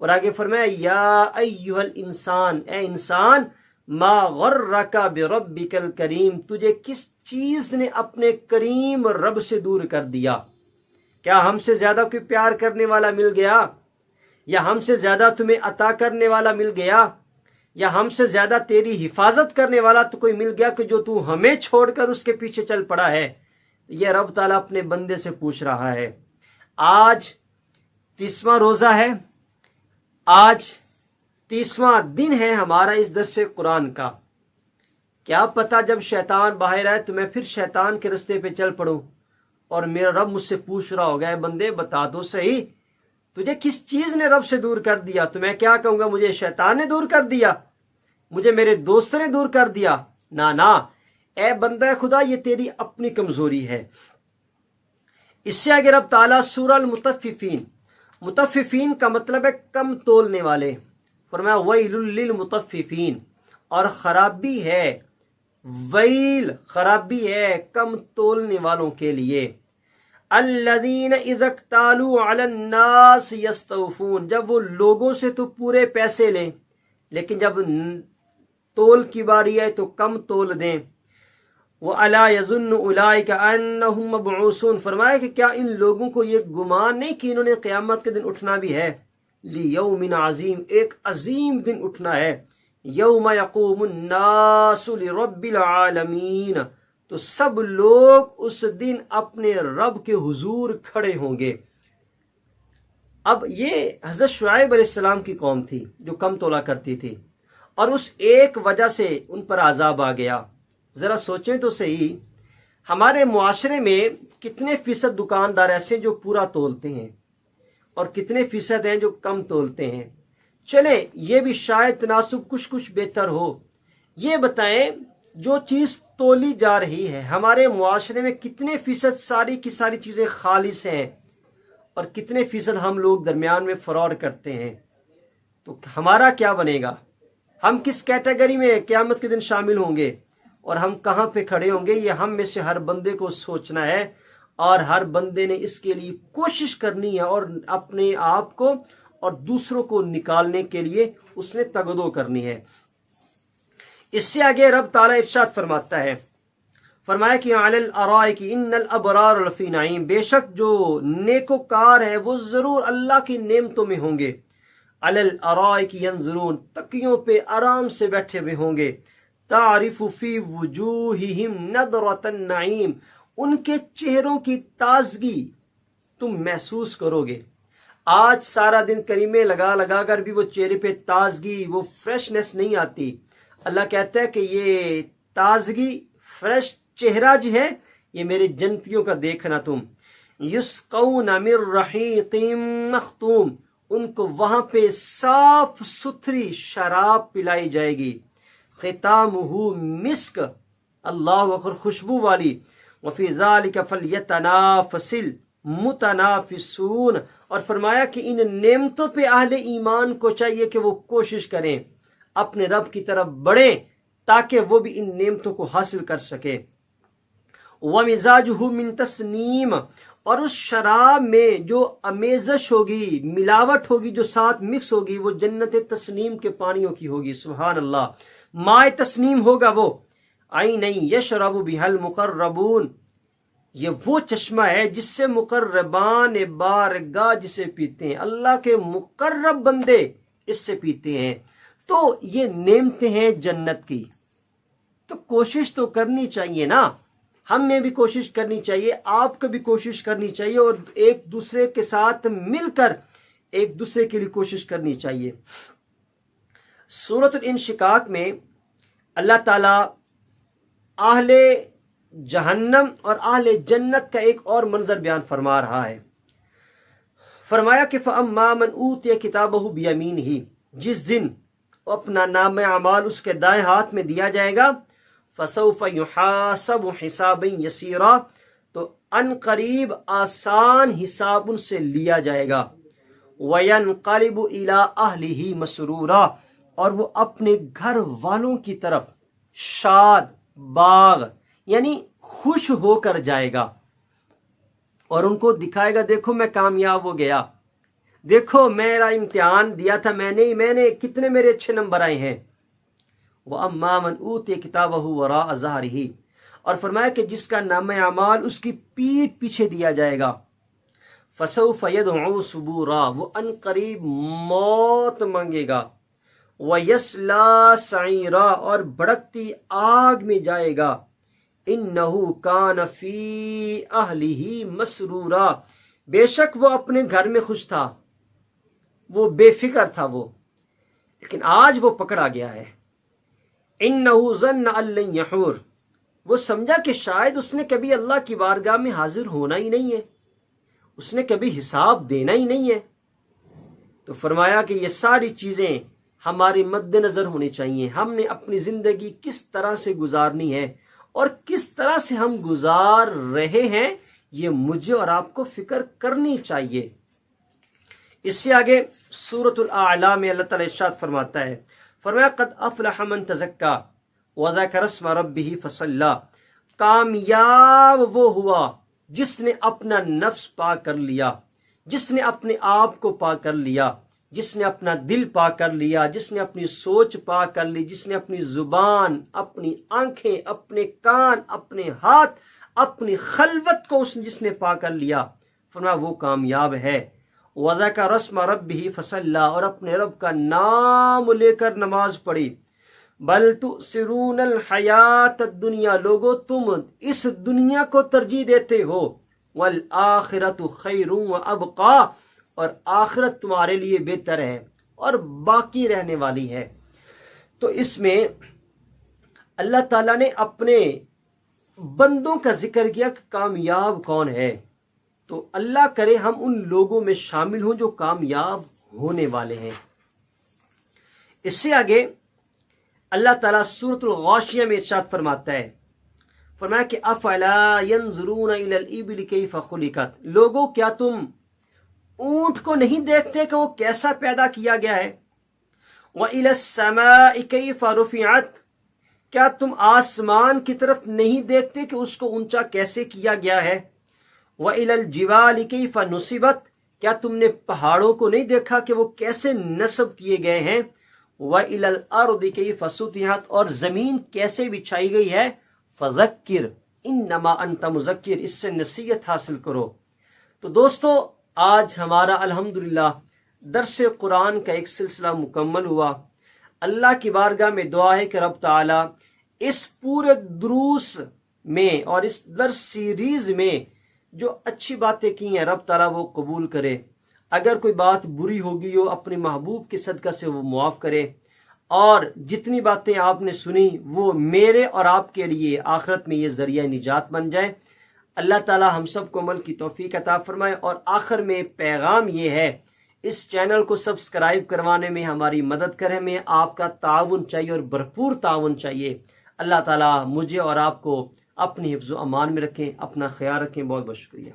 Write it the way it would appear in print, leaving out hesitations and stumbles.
اور آگے فرمایا یا ایہل انسان، اے انسان، ما غرک بربک الکریم، تجھے کس چیز نے اپنے کریم رب سے دور کر دیا؟ کیا ہم سے زیادہ کوئی پیار کرنے والا مل گیا؟ یا ہم سے زیادہ تمہیں عطا کرنے والا مل گیا؟ یا ہم سے زیادہ تیری حفاظت کرنے والا تو کوئی مل گیا کہ جو تو ہمیں چھوڑ کر اس کے پیچھے چل پڑا ہے؟ یہ رب تعالیٰ اپنے بندے سے پوچھ رہا ہے۔ آج 30واں روزہ ہے، آج 30واں دن ہے ہمارا اس درس قرآن کا۔ کیا پتہ جب شیطان باہر آئے تو میں پھر شیطان کے رستے پہ چل پڑوں اور میرا رب مجھ سے پوچھ رہا ہوگا، اے بندے بتا دو صحیح، تجھے کس چیز نے رب سے دور کر دیا؟ تو میں کیا کہوں گا، مجھے شیطان نے دور کر دیا، مجھے میرے دوستوں نے دور کر دیا؟ نا، اے بندہ خدا، یہ تیری اپنی کمزوری ہے۔ اس سے آگے رب تعالیٰ سورہ المطففین، مطففین کا مطلب ہے کم تولنے والے، فرمایا ویل للمطففین، اور خرابی ہے، ویل خرابی ہے کم تولنے والوں کے لیے، الذین اذا اکتالوا علی الناس یستوفون، جب وہ لوگوں سے تو پورے پیسے لیں لیکن جب تول کی باری آئے تو کم تول دیں۔ وَأَلَا يَظُنُّ أُولَٰئِكَ أَنَّهُم مَّبْعُوثُونَ، فرمایا کہ کیا ان لوگوں کو یہ گمان نہیں کہ انہوں نے قیامت کے دن اٹھنا بھی ہے؟ لِيَوْمٍ عَظِيمٍ، ایک عظیم دن اٹھنا ہے، یوم یقوم الناس لرب العالمین، تو سب لوگ اس دن اپنے رب کے حضور کھڑے ہوں گے۔ اب یہ حضرت شعیب علیہ السلام کی قوم تھی جو کم تولا کرتی تھی، اور اس ایک وجہ سے ان پر عذاب آ گیا۔ ذرا سوچیں تو صحیح، ہمارے معاشرے میں کتنے فیصد دکاندار ایسے جو پورا تولتے ہیں اور کتنے فیصد ہیں جو کم تولتے ہیں؟ چلے یہ بھی شاید تناسب کچھ بہتر ہو۔ یہ بتائیں جو چیز تولی جا رہی ہے ہمارے معاشرے میں کتنے فیصد ساری کی ساری چیزیں خالص ہیں اور کتنے فیصد ہم لوگ درمیان میں فراڈ کرتے ہیں؟ تو ہمارا کیا بنے گا؟ ہم کس کیٹیگری میں قیامت کے دن شامل ہوں گے اور ہم کہاں پہ کھڑے ہوں گے؟ یہ ہم میں سے ہر بندے کو سوچنا ہے، اور ہر بندے نے اس کے لیے کوشش کرنی ہے، اور اپنے آپ کو اور دوسروں کو نکالنے کے لیے اس نے تگدو کرنی ہے۔ اس سے آگے رب تعالیٰ ارشاد فرماتا ہے، فرمایا کہ علی الارائک ان الابرار لفی نعیم، بے شک جو نیکوکار ہیں وہ ضرور اللہ کی نعمتوں میں ہوں گے، علی الارائک ینظرون، تکیوں پہ آرام سے بیٹھے ہوئے ہوں گے، تعرف فی وجوہہم نضرۃ النعیم، ان کے چہروں کی تازگی تم محسوس کرو گے۔ آج سارا دن کریمے لگا کر بھی وہ چہرے پہ تازگی، وہ فریشنس نہیں آتی۔ اللہ کہتا ہے کہ یہ تازگی، فریش چہرہ جو ہے یہ میرے جنتیوں کا دیکھنا تم۔ یسقون من رحیق مختوم، ان کو وہاں پہ صاف ستھری شراب پلائی جائے گی، ختامہ مسک، اللہ اکبر، خوشبو والی، وفی ذالک فلیتنافس المتنافسون، اور فرمایا کہ ان نعمتوں پہ اہل ایمان کو چاہیے کہ وہ کوشش کریں، اپنے رب کی طرف بڑھیں تاکہ وہ بھی ان نعمتوں کو حاصل کر سکے۔ وَمِزَاجُهُ مِن تَسْنِيمٍ، اور اس شراب میں جو امیزش ہوگی، ملاوٹ ہوگی، جو ساتھ مکس ہوگی، وہ جنت تسنیم کے پانیوں کی ہوگی۔ سبحان اللہ، مائے تسنیم ہوگا وہ، عَيْنًا يَشْرَبُ بِهَا الْمُقَرَّبُونَ، یہ وہ چشمہ ہے جس سے مقربان بارگاہ جسے پیتے ہیں، اللہ کے مقرب بندے اس سے پیتے ہیں۔ تو یہ نعمتیں ہیں جنت کی، تو کوشش تو کرنی چاہیے نا، ہم میں بھی کوشش کرنی چاہیے، آپ کو بھی کوشش کرنی چاہیے، اور ایک دوسرے کے ساتھ مل کر ایک دوسرے کے لیے کوشش کرنی چاہیے۔ سورۃ الانشقاق میں اللہ تعالیٰ اہل جہنم اور اہل جنت کا ایک اور منظر بیان فرما رہا ہے۔ فرمایا کہ فَأَمَّا مَنْ أُوتِيَ كِتَابَهُ بِيَمِينِهِ، جس دن اپنا نام اعمال اس کے دائیں ہاتھ میں دیا جائے گا، فَسَوْفَ يُحَاسَبُ حِسَابًا يَسِيرًا، تو ان قریب آسان حساب ان سے لیا جائے گا، وَيَنْقَلِبُ إِلَىٰ أَهْلِهِ مَسْرُورًا، اور وہ اپنے گھر والوں کی طرف شاد باغ یعنی خوش ہو کر جائے گا، اور ان کو دکھائے گا دیکھو میں کامیاب ہو گیا، دیکھو میرا امتحان دیا تھا میں نے کتنے میرے اچھے نمبر آئے ہیں. وَأَمَّا مَنْ أُوتِيَ كِتَابَهُ وَرَاءَ ظَهْرِهِ، اور فرمایا کہ جس کا نامہ اعمال اس کی پیٹھ پیچھے دیا جائے گا. فَسَوْفَ يَدْعُو ثُبُورًا، وہ ان قریب موت مانگے گا. وَيَصْلَىٰ سَعِيرًا، اور بھڑکتی آگ میں جائے گا. إِنَّهُ كَانَ فِي أَهْلِهِ مَسْرُورًا، بے شک وہ اپنے گھر میں خوش تھا، وہ بے فکر تھا وہ، لیکن آج وہ پکڑا گیا ہے. إِنَّهُ ظَنَّ أَن لَّن يَحُورَ، وہ سمجھا کہ شاید اس نے کبھی اللہ کی بارگاہ میں حاضر ہونا ہی نہیں ہے، اس نے کبھی حساب دینا ہی نہیں ہے. تو فرمایا کہ یہ ساری چیزیں ہماری مد نظر ہونی چاہیے. ہم نے اپنی زندگی کس طرح سے گزارنی ہے اور کس طرح سے ہم گزار رہے ہیں، یہ مجھے اور آپ کو فکر کرنی چاہیے. اس سے آگے سورۃ الاعلی میں اللہ تعالیٰ ارشاد فرماتا ہے، فرمایا قد افلح من تزکا وذکر اسم ربہ فصلی، کامیاب وہ ہوا جس نے اپنا نفس پاک کر لیا، جس نے اپنے آپ کو پاک کر لیا، جس نے اپنا دل پاک کر لیا، جس نے اپنی سوچ پاک کر لی، جس نے اپنی زبان، اپنی آنکھیں، اپنے کان، اپنے ہاتھ، اپنی خلوت کو جس نے پاک کر لیا، فرمایا وہ کامیاب ہے. وَذَكَرَ اسْمَ رَبِّهِ فَصَلَّى، اور اپنے رب کا نام لے کر نماز پڑھی. بل تؤثرون الحیات الدنیا، لوگو تم اس دنیا کو ترجیح دیتے ہو. والآخرۃ خیر وابقا، اور آخرت تمہارے لیے بہتر ہے اور باقی رہنے والی ہے. تو اس میں اللہ تعالیٰ نے اپنے بندوں کا ذکر کیا کہ کامیاب کون ہے. تو اللہ کرے ہم ان لوگوں میں شامل ہوں جو کامیاب ہونے والے ہیں. اس سے آگے اللہ تعالیٰ سورۃ الغاشیہ میں ارشاد فرماتا ہے، فرمایا کہ افلا ينظرون الى الابل كيف خلقت، لوگوں کیا تم اونٹ کو نہیں دیکھتے کہ وہ کیسا پیدا کیا گیا ہے. وَإِلَى السَّمَاءِ كَيْفَ رُفِعَتْ، کیا تم آسمان کی طرف نہیں دیکھتے کہ اس کو اونچا کیسے کیا گیا ہے. وَإِلَى الْجِبَالِ كَيْفَ نُصِبَتْ، کیا تم نے پہاڑوں کو نہیں دیکھا کہ وہ کیسے نصب کیے گئے ہیں. وَإِلَى الْأَرْضِ كَيْفَ سُطِحَتْ، اور زمین کیسے بچھائی گئی ہے. فَذَكِّرْ إِنَّمَا أَنْتَ مُذَكِّرْ، اس سے نصیحت حاصل کرو. تو دوستو آج ہمارا الحمدللہ درس قرآن کا ایک سلسلہ مکمل ہوا. اللہ کی بارگاہ میں دعا ہے کہ رب تعالی اس پورے دروس میں اور اس درس سیریز میں جو اچھی باتیں کی ہیں رب تعالی وہ قبول کرے. اگر کوئی بات بری ہوگی ہو اپنے محبوب کے صدقہ سے وہ معاف کرے، اور جتنی باتیں آپ نے سنی وہ میرے اور آپ کے لیے آخرت میں یہ ذریعہ نجات بن جائے. اللہ تعالی ہم سب کو عمل کی توفیق عطا فرمائے. اور آخر میں پیغام یہ ہے، اس چینل کو سبسکرائب کروانے میں ہماری مدد کریں. ہمیں آپ کا تعاون چاہیے اور بھرپور تعاون چاہیے. اللہ تعالی مجھے اور آپ کو اپنی حفظ و امان میں رکھیں. اپنا خیال رکھیں. بہت بہت شکریہ.